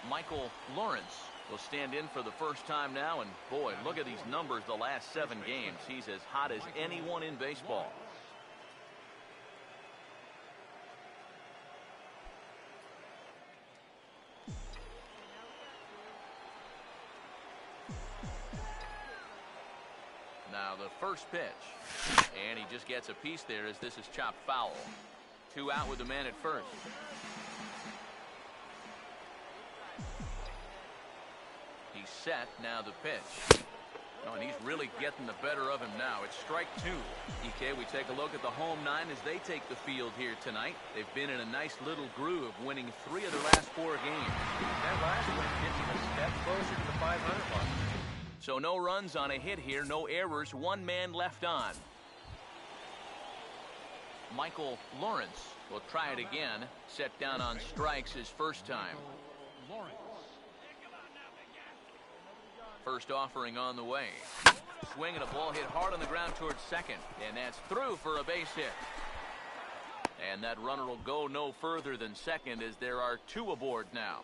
Michael Lawrence will stand in for the first time now, and boy, look at these numbers the last 7 games. He's as hot as anyone in baseball. Now the first pitch, and he just gets a piece there as this is chopped foul. 2 out with the man at first. He's set, now the pitch. Oh, and he's really getting the better of him now. It's strike 2. EK, we take a look at the home 9 as they take the field here tonight. They've been in a nice little groove, winning 3 of their last 4 games. That last one gets him a step closer to the 500 mark. So no runs on a hit here, no errors, 1 man left on. Michael Lawrence will try it again. Set down on strikes his first time. First offering on the way. Swing and a ball hit hard on the ground towards second. And that's through for a base hit. And that runner will go no further than second as there are 2 aboard now.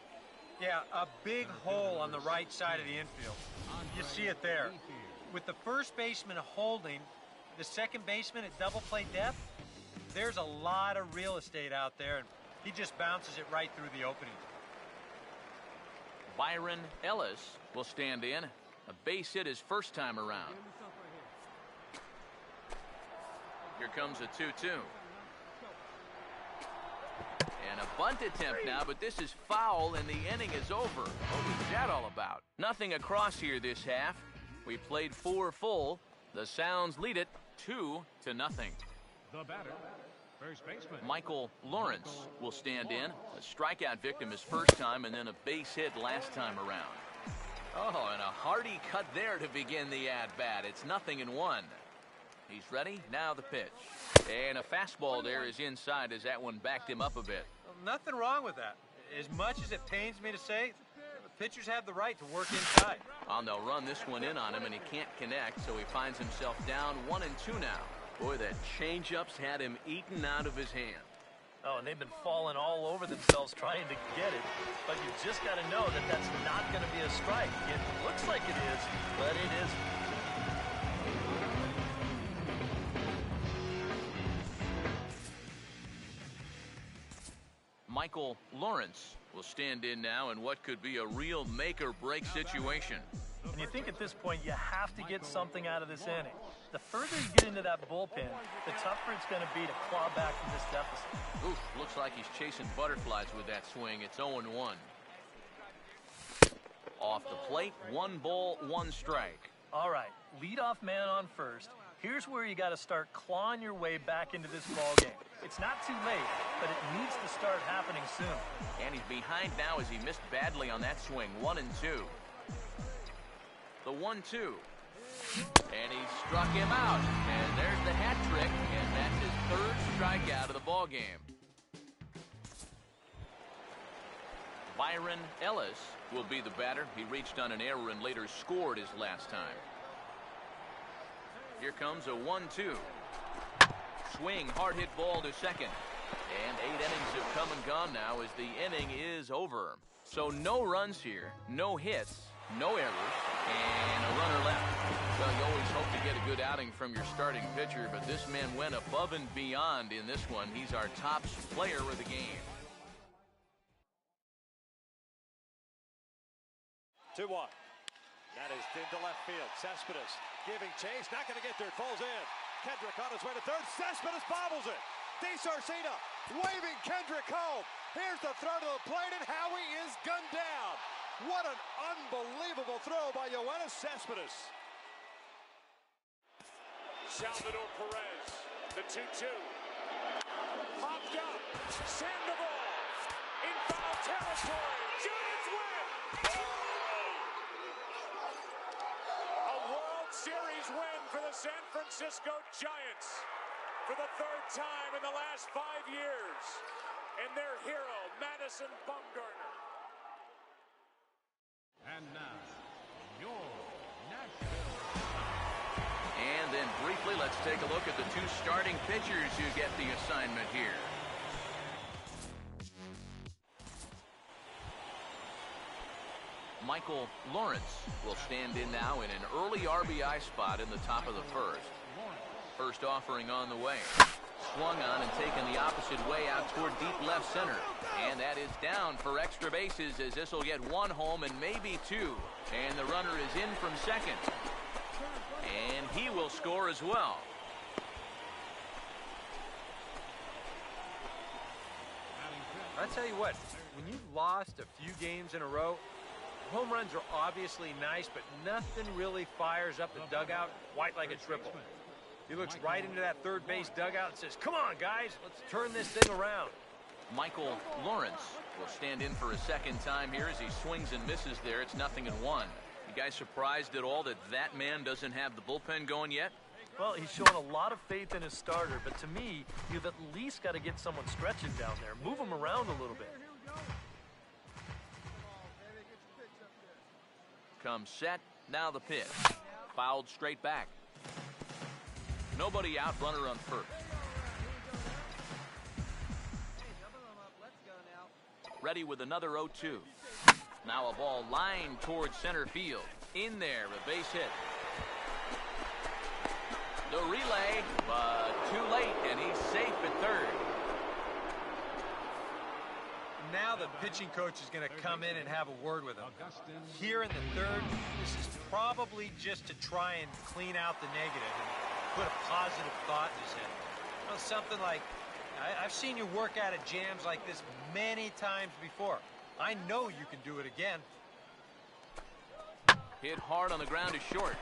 Yeah, a big hole on the right side of the infield. You see it there. With the first baseman holding, the second baseman at double play depth, there's a lot of real estate out there, and he just bounces it right through the opening. Byron Ellis will stand in. A base hit his first time around. Here comes a 2-2. And a bunt attempt now, but this is foul and the inning is over. What was that all about? Nothing across here this half. We played 4 full. The Sounds lead it 2-0. The batter, first baseman Michael Lawrence will stand in. A strikeout victim his first time and then a base hit last time around. Oh, and a hearty cut there to begin the at-bat. It's 0-1. He's ready. Now the pitch. And a fastball there is inside as that one backed him up a bit. Well, nothing wrong with that. As much as it pains me to say, the pitchers have the right to work inside. Well, they'll run this one in on him, and he can't connect, so he finds himself down 1-2 now. Boy, that changeups had him eaten out of his hand. Oh, and they've been falling all over themselves trying to get it. But you just got to know that that's not going to be a strike. It looks like it is, but it isn't. Michael Lawrence will stand in now in what could be a real make-or-break situation. And you think at this point you have to get something out of this inning. The further you get into that bullpen, the tougher it's going to be to claw back from this deficit. Oof, looks like he's chasing butterflies with that swing. It's 0-1. Off the plate, 1 ball, 1 strike. All right, leadoff man on first. Here's where you got to start clawing your way back into this ball game. It's not too late, but it needs to start happening soon. And he's behind now as he missed badly on that swing. 1-2. The 1-2. And he struck him out. And there's the hat trick, and that's his 3rd strikeout of the ball game. Byron Ellis will be the batter. He reached on an error and later scored his last time. Here comes a 1-2. Swing, hard hit ball to second. And 8 innings have come and gone now as the inning is over. So no runs here, no hits, no errors, and a runner left. Well, you always hope to get a good outing from your starting pitcher, but this man went above and beyond in this one. He's our top player of the game. 2-1. That is into left field. Cespedes giving chase. Not going to get there. It falls in. Kendrick on his way to third. Cespedes bobbles it. DeSarcina waving Kendrick home. Here's the throw to the plate, and Howie is gunned down. What an unbelievable throw by Yoenis Cespedes. Salvador Perez, the 2-2. Popped up. Sandoval in foul territory. Giants win. A World Series win for the San Francisco Giants for the 3rd time in the last 5 years. And their hero, Madison Bumgarner. And now, your Nashville. And then briefly, let's take a look at the two starting pitchers who get the assignment here. Michael Lawrence will stand in now in an early RBI spot in the top of the first. First offering on the way. Swung on and taken the opposite way out toward deep left center. And that is down for extra bases as this will get one home and maybe two. And the runner is in from second. And he will score as well. I tell you what, when you've lost a few games in a row, home runs are obviously nice, but nothing really fires up the dugout quite like a triple. He looks right into that third base dugout and says, "Come on, guys, let's turn this thing around." Michael Lawrence will stand in for a second time here as he swings and misses there. It's 0-1. You guys surprised at all that that man doesn't have the bullpen going yet? Well, he's shown a lot of faith in his starter, but to me, you've at least got to get someone stretching down there. Move him around a little bit. Comes set, now the pitch. Fouled straight back. Nobody out, runner on first. Ready with another 0-2. Now a ball lined towards center field. In there, a base hit. The relay, but too late, and he's safe at third. Now the pitching coach is going to come in and have a word with him. Here in the third, this is probably just to try and clean out the negative and put a positive thought in his head. You know, something like, I've seen you work out of jams like this many times before. I know you can do it again. Hit hard on the ground is short.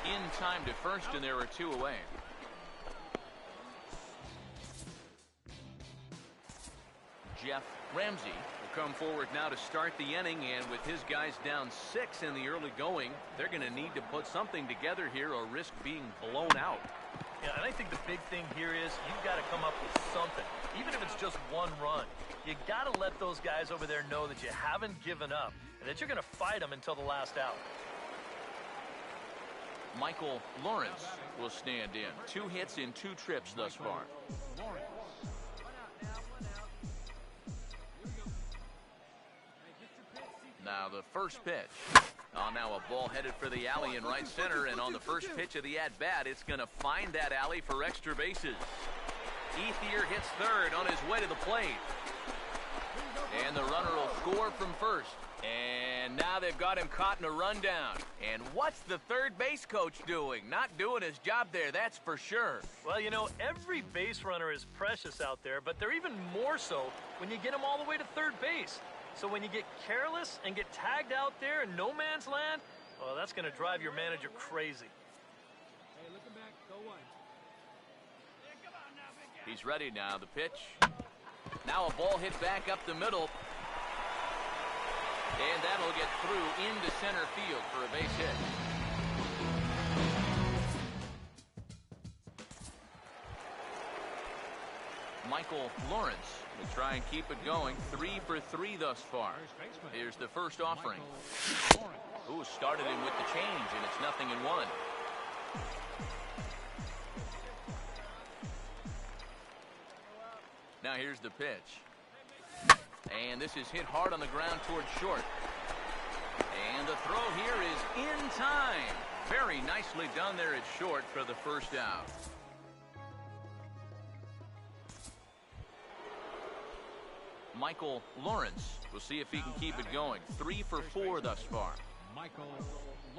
In time to first, and there are two away. Jeff Ramsey will come forward now to start the inning, and with his guys down 6 in the early going, they're going to need to put something together here or risk being blown out. Yeah, and I think the big thing here is you've got to come up with something, even if it's just one run. You got to let those guys over there know that you haven't given up and that you're going to fight them until the last out. Michael Lawrence will stand in. 2 hits in 2 trips thus far. Now the first pitch. Oh, now a ball headed for the alley in right center, and on the first pitch of the at-bat, it's going to find that alley for extra bases. Ethier hits third on his way to the plate. And the runner will score from first. And now they've got him caught in a rundown. And what's the third base coach doing? Not doing his job there, that's for sure. Well, you know, every base runner is precious out there, but they're even more so when you get them all the way to third base. So when you get careless and get tagged out there in no man's land, well, that's going to drive your manager crazy. Hey, looking back, go one. He's ready now, the pitch. Now a ball hit back up the middle. And that'll get through into center field for a base hit. Michael Lawrence will try and keep it going. 3 for 3 thus far. Here's the first offering. Ooh, started him with the change, and it's 0-1. Now here's the pitch. And this is hit hard on the ground towards short. And the throw here is in time. Very nicely done there at short for the first out. Michael Lawrence. We'll see if he can keep it going. 3 for 4 thus far. Michael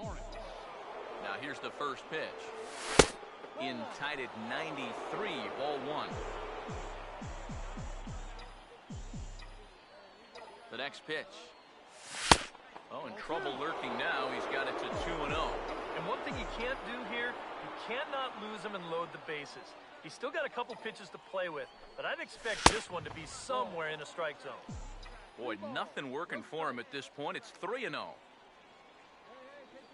Lawrence. Now here's the first pitch. In tied at 93, ball 1. The next pitch. Oh, in trouble lurking now. He's got it to 2-0. And one thing you can't do here, you cannot lose him and load the bases. He's still got a couple pitches to play with, but I'd expect this one to be somewhere in a strike zone. Boy, nothing working for him at this point. It's 3-0.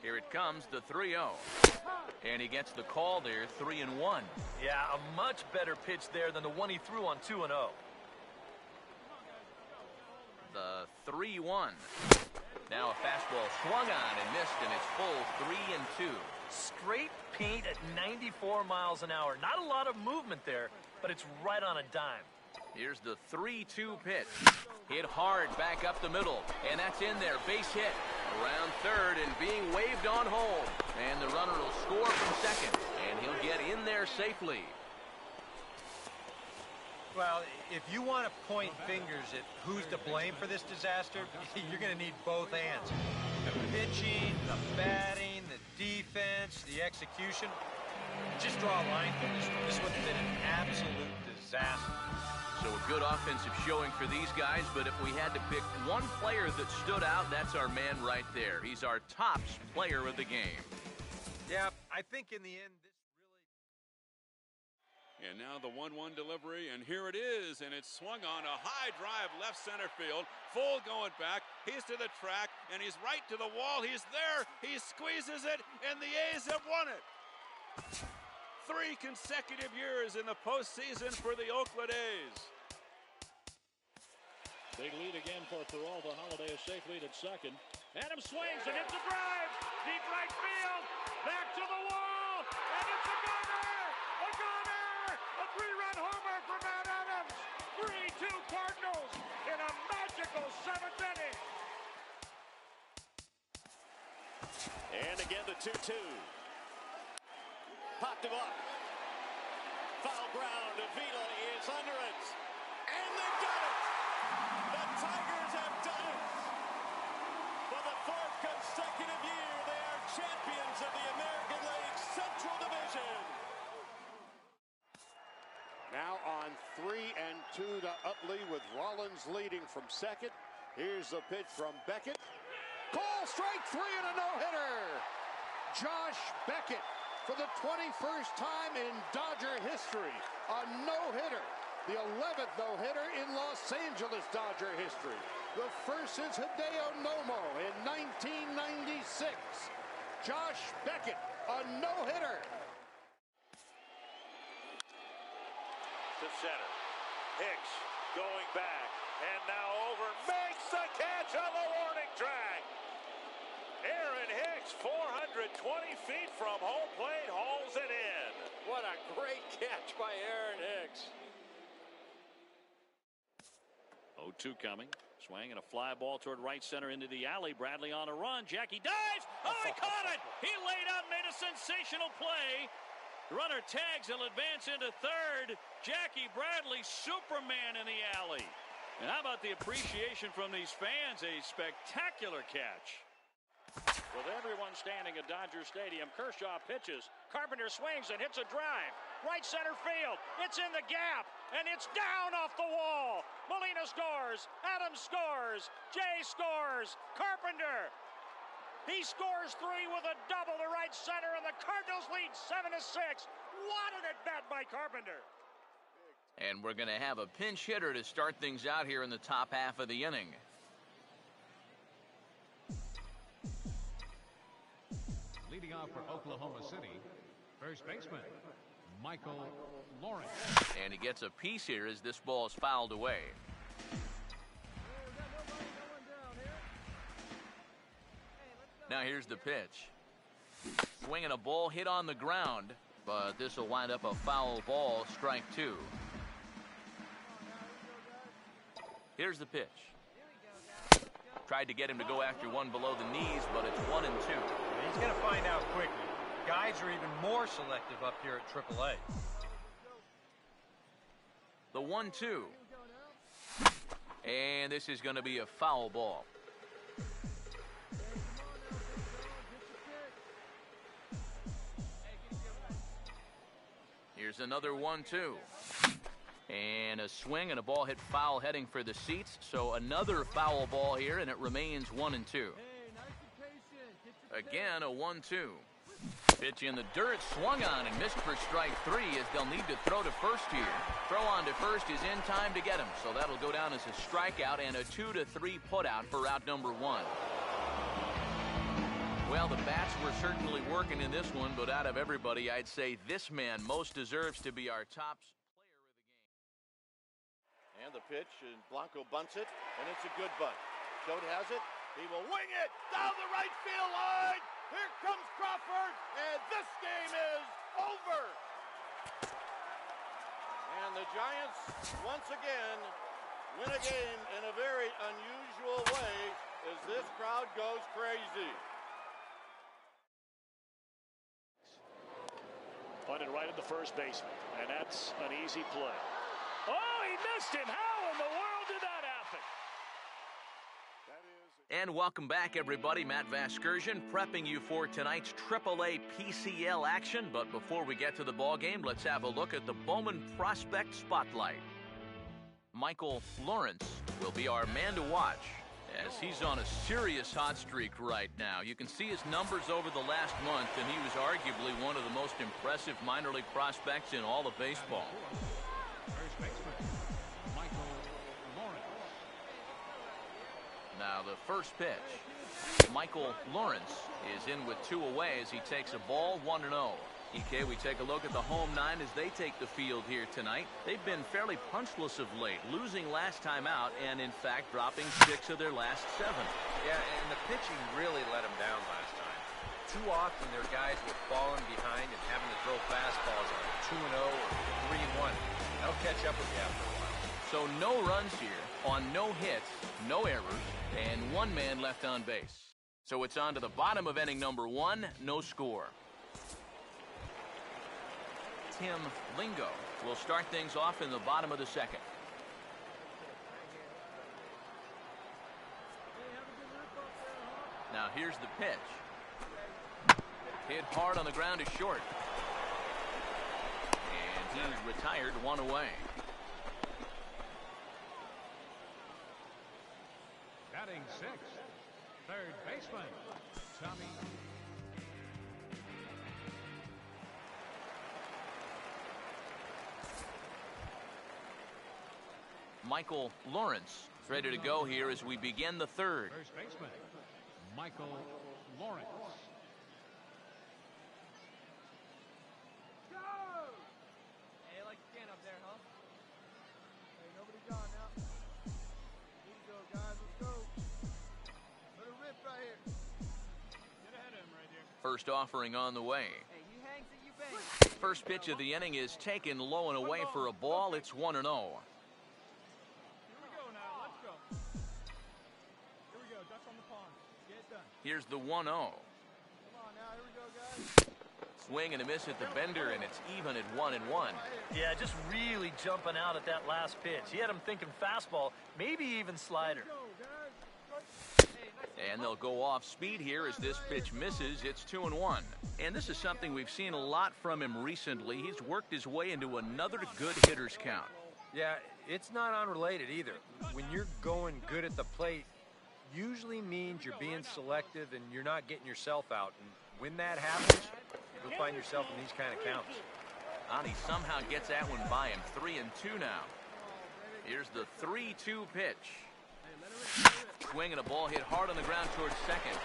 Here it comes, the 3-0. And he gets the call there, 3-1. Yeah, a much better pitch there than the one he threw on 2-0. The 3-1. Now a fastball swung on and missed, and it's full 3-2. Straight paint at 94 miles an hour. Not a lot of movement there, but it's right on a dime. Here's the 3-2 pitch. Hit hard back up the middle, and that's in there. Base hit around third and being waved on home. And the runner will score from second, and he'll get in there safely. Well, if you want to point fingers at who's to blame for this disaster, you're going to need both hands. The pitching, the batting, the defense, the execution. Just draw a line from this one. This one's been an absolute disaster. So a good offensive showing for these guys, but if we had to pick one player that stood out, that's our man right there. He's our top player of the game. Yeah, I think in the end, this really... And now the 1-1 delivery, and here it is, and it's swung on a high drive left center field. Full going back. He's to the track, and he's right to the wall. He's there. He squeezes it, and the A's have won it. 3 consecutive years in the postseason for the Oakland A's. Big lead again for Peralta. Holiday a safe lead at second. Adams swings and hits a drive. Deep right field. Back to the wall. And it's a gunner. A gunner. A 3-run homer for Matt Adams. 3-2 Cardinals in a magical 7th inning. And again the 2-2. Popped him up. Foul ground. Avila is under it. And they got it. The Tigers have done it. For the 4th consecutive year, they are champions of the American League Central Division. Now on 3-2 to Utley with Rollins leading from second. Here's the pitch from Beckett. Call strike 3 and a no-hitter. Josh Beckett, for the 21st time in Dodger history, a no-hitter. The 11th no-hitter in Los Angeles Dodger history. The first since Hideo Nomo in 1996. Josh Beckett, a no-hitter. To center. Hicks going back. And now over. Makes the catch on the warning track. Aaron Hicks, 420 feet from home plate, hauls it in. What a great catch by Aaron Hicks. 0-2 coming. Swing and a fly ball toward right center into the alley. Bradley on a run. Jackie dives. Oh, he caught it. He laid out and made a sensational play. Runner tags. He'll advance into third. Jackie Bradley, Superman in the alley. And how about the appreciation from these fans? A spectacular catch. With everyone standing at Dodger Stadium, Kershaw pitches. Carpenter swings and hits a drive. Right center field. It's in the gap. And it's down off the wall. Molina scores. Adams scores. Jay scores. Carpenter. He scores 3 with a double to right center, and the Cardinals lead 7-6. What an at-bat by Carpenter. And we're going to have a pinch hitter to start things out here in the top half of the inning. Leading off for Oklahoma City, first baseman, Michael Lawrence. And he gets a piece here as this ball is fouled away. Now here's the pitch. Swinging a ball hit on the ground, but this will wind up a foul ball, strike 2. Here's the pitch. Tried to get him to go after one below the knees, but it's 1-2. He's going to find out quickly. Guys are even more selective up here at AAA. The 1-2. And this is going to be a foul ball. Here's another 1-2. And a swing and a ball hit foul heading for the seats. So another foul ball here, and it remains 1-2. Again, a 1-2. Pitch in the dirt, swung on and missed for strike 3 as they'll need to throw to first here. Throw on to first is in time to get him. So that'll go down as a strikeout and a 2-3 putout for out number 1. Well, the bats were certainly working in this one, but out of everybody, I'd say this man most deserves to be our top player of the game. And the pitch, and Blanco bunts it, and it's a good bunt. Choate has it. He will wing it down the right field line. Here comes Crawford, and this game is over. And the Giants, once again, win a game in a very unusual way as this crowd goes crazy. Punted right at the first baseman, and that's an easy play. Oh, he missed him. How in the world did that happen? And welcome back, everybody. Matt Vasgersian prepping you for tonight's AAA PCL action. But before we get to the ball game, let's have a look at the Bowman Prospect Spotlight. Michael Lawrence will be our man to watch, as he's on a serious hot streak right now. You can see his numbers over the last month, and he was arguably one of the most impressive minor league prospects in all of baseball. First baseman, Michael Lawrence. Now the first pitch. Michael Lawrence is in with 2 away as he takes a ball, 1-0. EK, we take a look at the home 9 as they take the field here tonight. They've been fairly punchless of late, losing last time out and, in fact, dropping 6 of their last 7. Yeah, and the pitching really let them down last time. Too often their guys were falling behind and having to throw fastballs on 2-0 or 3-1. That'll catch up with you after a while. So no runs here on no hits, no errors, and 1 man left on base. So it's on to the bottom of inning number 1, no score. Tim Lingo will start things off in the bottom of the second. Now here's the pitch. Hit hard on the ground is short. And he's retired, 1 away. Batting 6, third baseman, Tommy. Michael Lawrence is ready to go here as we begin the third. First baseman, Michael Lawrence. Go! Hey, I like your can up there, huh? Hey, nobody gone now. Here we go, guys. Let's go. Let it rip right here. Get ahead of him right here. First offering on the way. Hey, you hang till you bang. First pitch of the inning is taken low and away for a ball. It's 1-0. Here's the 1-0. Come on now, here we go, guys. Swing and a miss at the bender, and it's even at 1-1. Yeah, just really jumping out at that last pitch. He had him thinking fastball, maybe even slider. And they'll go off speed here as this pitch misses. It's 2-1. And this is something we've seen a lot from him recently. He's worked his way into another good hitter's count. Yeah, it's not unrelated either. When you're going good at the plate, usually means you're being selective and you're not getting yourself out. And when that happens, you'll find yourself in these kind of counts. Ani somehow gets that one by him. 3-2 now. Here's the 3-2 pitch. Swing and a ball hit hard on the ground towards second.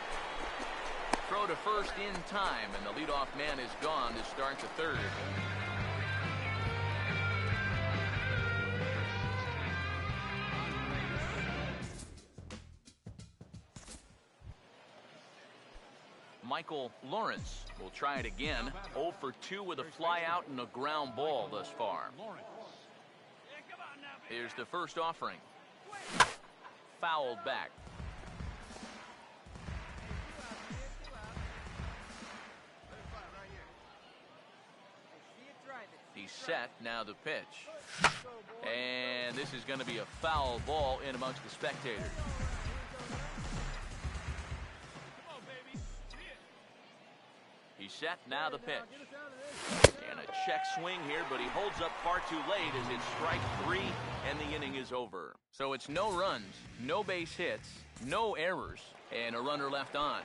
Throw to first in time, and the leadoff man is gone to start the third. Michael Lawrence will try it again. 0 for 2 with a fly out and a ground ball thus far. Here's the first offering. Fouled back. He's set. Now the pitch. And this is going to be a foul ball in amongst the spectators. He's set. Now the pitch. And a check swing here, but he holds up far too late as it's strike 3 and the inning is over. So it's no runs, no base hits, no errors, and a runner left on.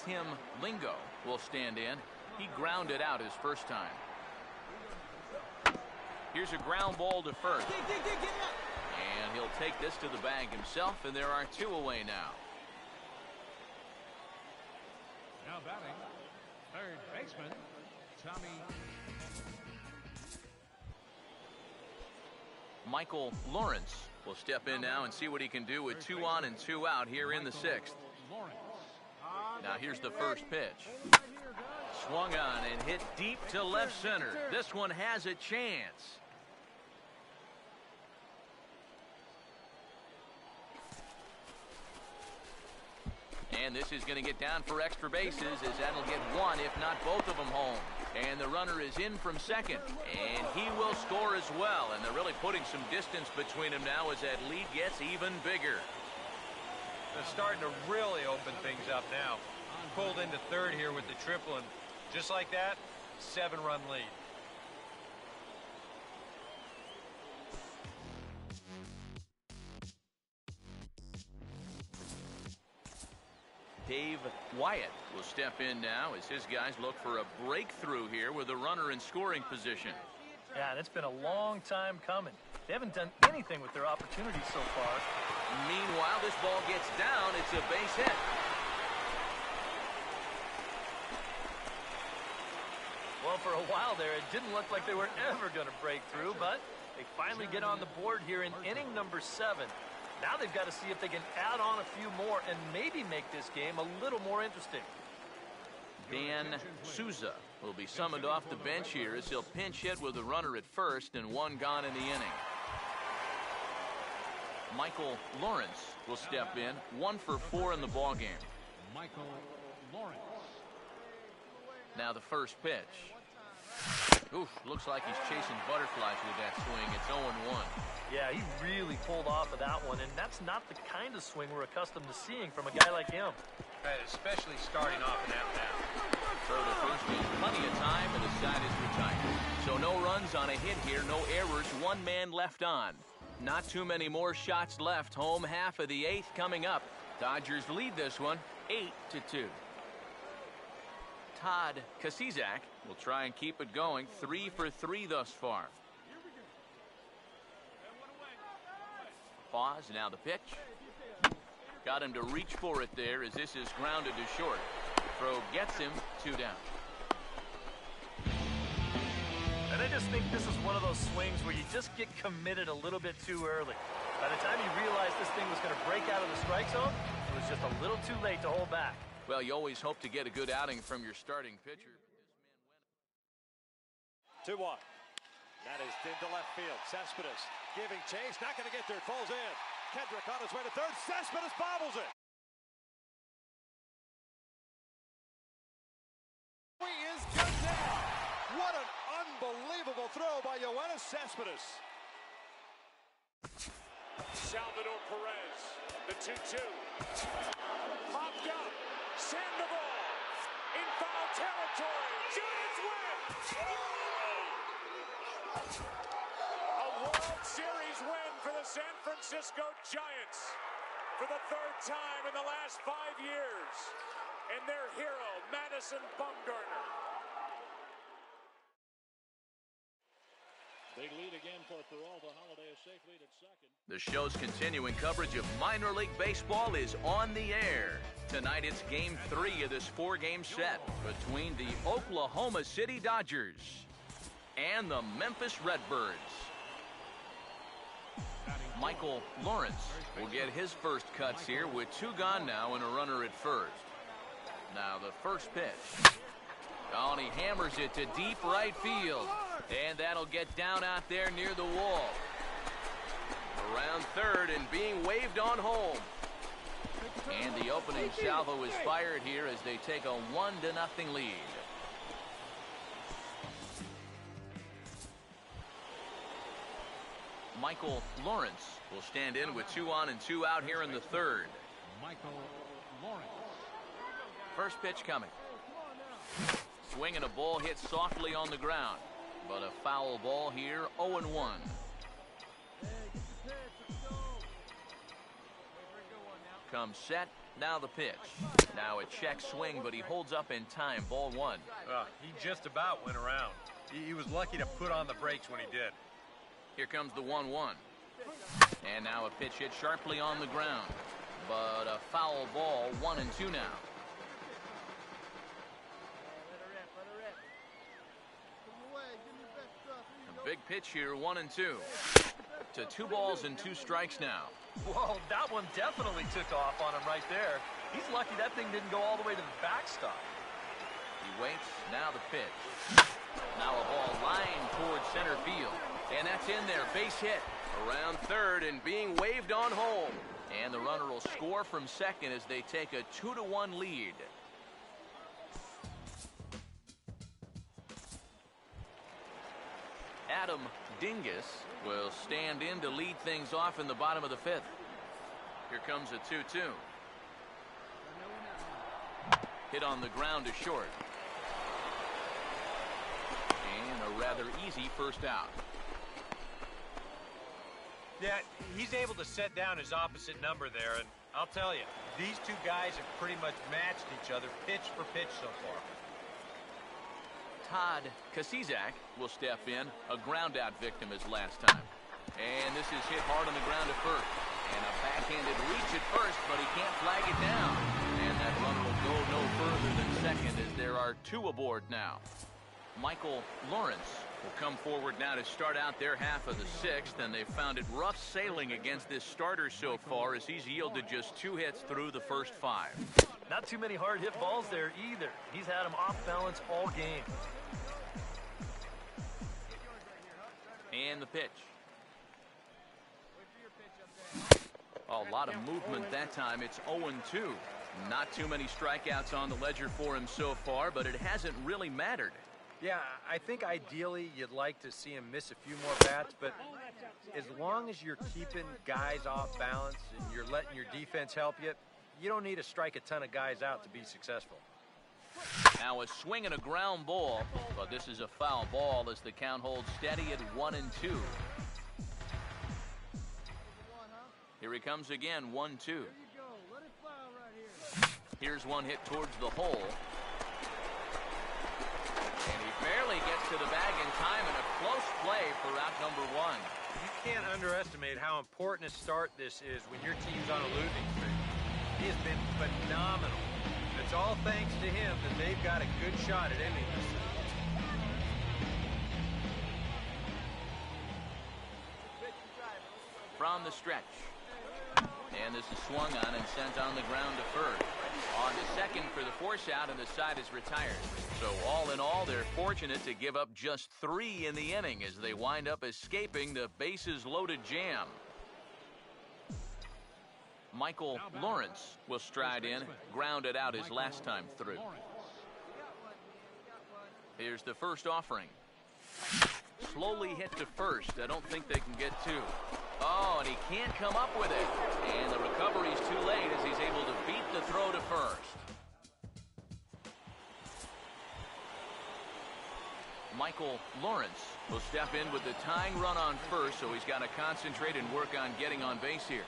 Tim Lingo will stand in. He grounded out his first time. Here's a ground ball to first. And he'll take this to the bag himself, and there are 2 away now. Now batting, third baseman, Tommy. Michael Lawrence will step in now and see what he can do with 2 on and 2 out here in the 6th. Now here's the first pitch. Swung on and hit deep to left center. This one has a chance. And this is going to get down for extra bases, as that'll get one, if not both of them, home. And the runner is in from second, and he will score as well. And they're really putting some distance between them now as that lead gets even bigger. They're starting to really open things up now. Pulled into third here with the triple, and just like that, 7-run lead. Dave Wyatt will step in now as his guys look for a breakthrough here with a runner in scoring position. Yeah, and it's been a long time coming. They haven't done anything with their opportunities so far. Meanwhile, this ball gets down. It's a base hit. Well, for a while there, it didn't look like they were ever going to break through, but they finally get on the board here in inning number 7. Now they've got to see if they can add on a few more and maybe make this game a little more interesting. Dan Souza will be summoned off the bench here as he'll pinch hit with a runner at first and 1 gone in the inning. Michael Lawrence will step in, 1 for 4 in the ballgame. Michael Lawrence. Now the first pitch. Oof, looks like he's chasing butterflies with that swing. It's 0-1. Yeah, he really pulled off of that one, and that's not the kind of swing we're accustomed to seeing from a guy like him. Right, especially starting off in that path. Throw to first is plenty of time, and the side is retired. So no runs on a hit here, no errors, 1 man left on. Not too many more shots left. Home half of the 8th coming up. Dodgers lead this one 8-2. Todd Kasizak will try and keep it going. 3 for 3 thus far. Pause, now the pitch. Got him to reach for it there as this is grounded to short. Throw gets him, 2 down. And I just think this is one of those swings where you just get committed a little bit too early. By the time you realized this thing was going to break out of the strike zone, it was just a little too late to hold back. Well, you always hope to get a good outing from your starting pitcher. 2-1. That is into left field. Cespedes giving chase. Not going to get there. It falls in. Kendrick on his way to third. Cespedes bobbles it. He is gunned down. What an unbelievable throw by Yoenis Cespedes. Salvador Perez, the 2-2. Popped up. Sandoval in foul territory. Giants win. A World Series win for the San Francisco Giants for the 3rd time in the last 5 years. And their hero, Madison Bumgarner. Big lead again for Peralta. Holiday is safe lead at second. The show's continuing coverage of minor league baseball is on the air. Tonight it's Game 3 of this 4-game set between the Oklahoma City Dodgers and the Memphis Redbirds. Michael Lawrence will get his first cuts here with 2 gone now and a runner at first. Now the first pitch. Oh, and he hammers it to deep right field. And that'll get down out there near the wall. Around third and being waved on home. And the opening salvo is fired here as they take a 1-0 lead. Michael Lawrence will stand in with 2 on and 2 out here in the 3rd. Michael Lawrence. First pitch coming. Swing and a ball hit softly on the ground. But a foul ball here, 0-1. Comes set, now the pitch. Now a check swing, but he holds up in time, ball 1. He just about went around. He was lucky to put on the brakes when he did. Here comes the 1-1. And now a pitch hit sharply on the ground. But a foul ball, 1-2 now. A big pitch here, 1-2. to 2 balls and 2 strikes now. Whoa, that one definitely took off on him right there. He's lucky that thing didn't go all the way to the backstop. He waits, now the pitch. Now a ball lined towards center field. And that's in there, base hit. Around third and being waved on home. And the runner will score from second as they take a 2-1 lead. Adam Dingus will stand in to lead things off in the bottom of the 5th. Here comes a 2-2. Hit on the ground to short. And a rather easy first out. Yeah, he's able to set down his opposite number there, and I'll tell you, these two guys have pretty much matched each other pitch for pitch so far. Todd Kasizak will step in, a ground-out victim as last time. And this is hit hard on the ground to first. And a backhanded reach at first, but he can't flag it down. And that runner will go no further than second as there are 2 aboard now. Michael Lawrence will come forward now to start out their half of the 6th, and they've found it rough sailing against this starter so far as he's yielded just 2 hits through the first 5. Not too many hard hit balls there either. He's had him off balance all game. And the pitch. A lot of movement that time. It's 0-2. Not too many strikeouts on the ledger for him so far, but it hasn't really mattered. Yeah, I think ideally you'd like to see him miss a few more bats, but as long as you're keeping guys off balance and you're letting your defense help you, you don't need to strike a ton of guys out to be successful. Now a swing and a ground ball, but this is a foul ball as the count holds steady at 1-2. Here he comes again, 1-2. Here's one hit towards the hole. And he barely gets to the bag in time, and a close play for out number 1. You can't underestimate how important a start this is when your team's on a losing streak. He has been phenomenal. It's all thanks to him that they've got a good shot at ending this. From the stretch. And this is swung on and sent on the ground to first. On to second for the force out, and the side is retired. So all in all, they're fortunate to give up just 3 in the inning as they wind up escaping the bases-loaded jam. Michael Lawrence will stride in, grounded out his last time through. Here's the first offering. Slowly hit to first. I don't think they can get 2. Oh, and he can't come up with it. And the recovery's too late as he's able to beat the throw to first. Michael Lawrence will step in with the tying run on first, so he's got to concentrate and work on getting on base here.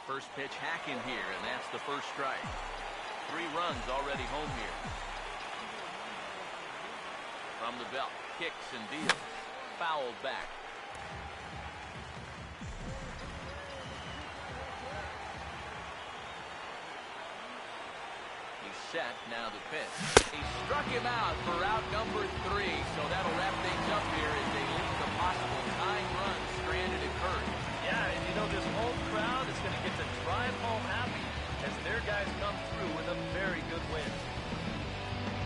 First pitch hack in here, and that's the first strike. 3 runs already home here. From the belt, kicks and deals. Fouled back. He's set, now the pitch. He struck him out for out number 3, so that'll wrap things up here as they leave the possible tying run stranded at first. Yeah, and you know this whole crowd is going to get to drive home happy as their guys come through with a very good win.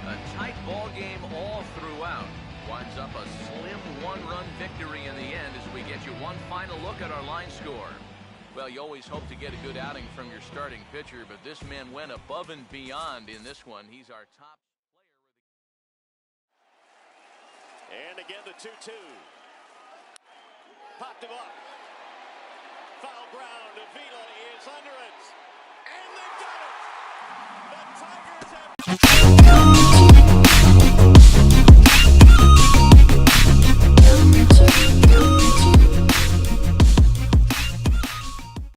A tight ball game all throughout. Winds up a slim 1-run victory in the end as we get you one final look at our line score. Well, you always hope to get a good outing from your starting pitcher, but this man went above and beyond in this one. He's our top player. And again the 2-2. Popped him up. Foul ground. Avila is under it. And they got it. The Tigers have...